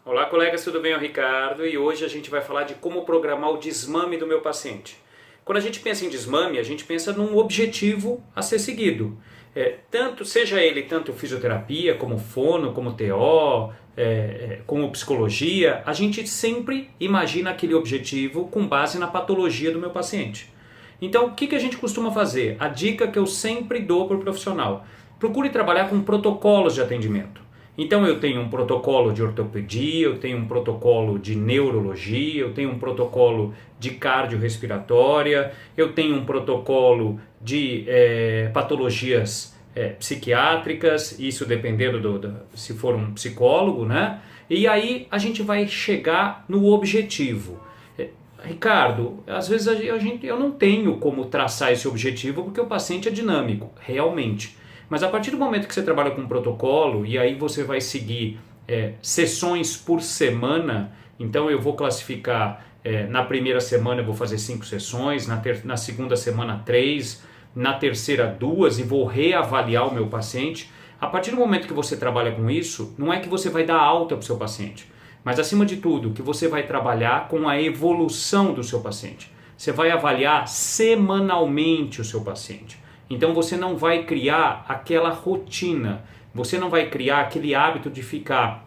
Olá colegas, tudo bem? Eu sou o Ricardo e hoje a gente vai falar de como programar o desmame do meu paciente. Quando a gente pensa em desmame, a gente pensa num objetivo a ser seguido. Seja ele tanto fisioterapia, como fono, como TO, como psicologia, a gente sempre imagina aquele objetivo com base na patologia do meu paciente. Então, o que a gente costuma fazer? A dica que eu sempre dou para o profissional: procure trabalhar com protocolos de atendimento. Então eu tenho um protocolo de ortopedia, eu tenho um protocolo de neurologia, eu tenho um protocolo de cardiorrespiratória, eu tenho um protocolo de patologias psiquiátricas, isso dependendo se for um psicólogo, né? E aí a gente vai chegar no objetivo. Ricardo, às vezes eu não tenho como traçar esse objetivo porque o paciente é dinâmico, realmente. Mas a partir do momento que você trabalha com um protocolo e aí você vai seguir sessões por semana, então eu vou classificar, na primeira semana eu vou fazer 5 sessões, na segunda semana 3, na terceira 2 e vou reavaliar o meu paciente. A partir do momento que você trabalha com isso, não é que você vai dar alta para o seu paciente, mas acima de tudo, que você vai trabalhar com a evolução do seu paciente. Você vai avaliar semanalmente o seu paciente. Então você não vai criar aquela rotina, você não vai criar aquele hábito de ficar,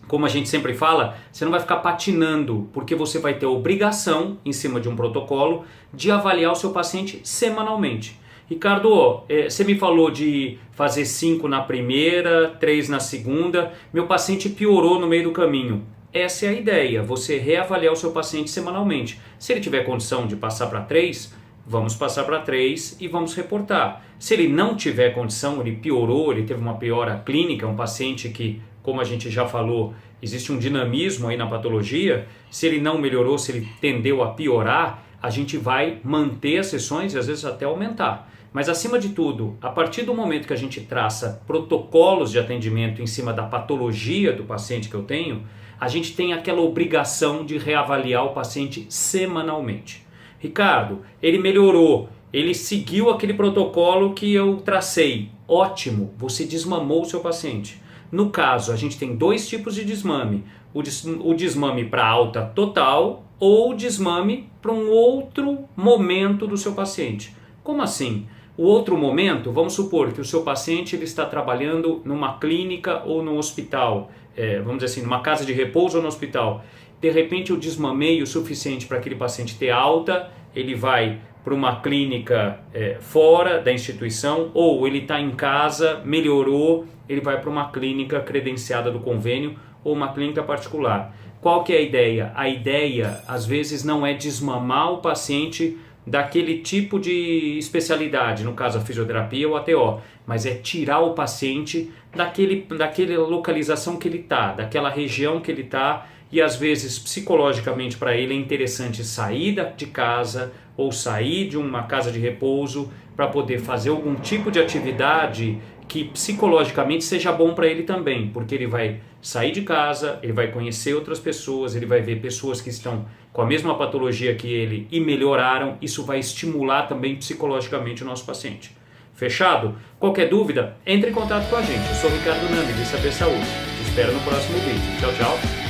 como a gente sempre fala, você não vai ficar patinando, porque você vai ter a obrigação, em cima de um protocolo, de avaliar o seu paciente semanalmente. Ricardo, você me falou de fazer 5 na primeira, 3 na segunda, meu paciente piorou no meio do caminho. Essa é a ideia, você reavaliar o seu paciente semanalmente. Se ele tiver condição de passar para 3, vamos passar para 3 e vamos reportar. Se ele não tiver condição, ele piorou, ele teve uma piora clínica, um paciente que, como a gente já falou, existe um dinamismo aí na patologia, se ele não melhorou, se ele tendeu a piorar, a gente vai manter as sessões e às vezes até aumentar. Mas acima de tudo, a partir do momento que a gente traça protocolos de atendimento em cima da patologia do paciente que eu tenho, a gente tem aquela obrigação de reavaliar o paciente semanalmente. Ricardo, ele melhorou, ele seguiu aquele protocolo que eu tracei. Ótimo, você desmamou o seu paciente. No caso, a gente tem 2 tipos de desmame. O desmame para alta total ou o desmame para um outro momento do seu paciente. Como assim? O outro momento, vamos supor que o seu paciente ele está trabalhando numa clínica ou no hospital, vamos dizer assim, numa casa de repouso ou no hospital. De repente eu desmamei o suficiente para aquele paciente ter alta, ele vai para uma clínica fora da instituição, ou ele está em casa, melhorou, ele vai para uma clínica credenciada do convênio ou uma clínica particular. Qual que é a ideia? A ideia às vezes não é desmamar o paciente daquele tipo de especialidade, no caso a fisioterapia ou a TO, mas é tirar o paciente daquela localização que ele está, daquela região que ele está. E às vezes psicologicamente para ele é interessante sair de casa ou sair de uma casa de repouso para poder fazer algum tipo de atividade que psicologicamente seja bom para ele também, porque ele vai sair de casa, ele vai conhecer outras pessoas, ele vai ver pessoas que estão com a mesma patologia que ele e melhoraram. Isso vai estimular também psicologicamente o nosso paciente. Fechado? Qualquer dúvida, entre em contato com a gente. Eu sou o Ricardo Nami, de Saber Saúde. Te espero no próximo vídeo. Tchau, tchau.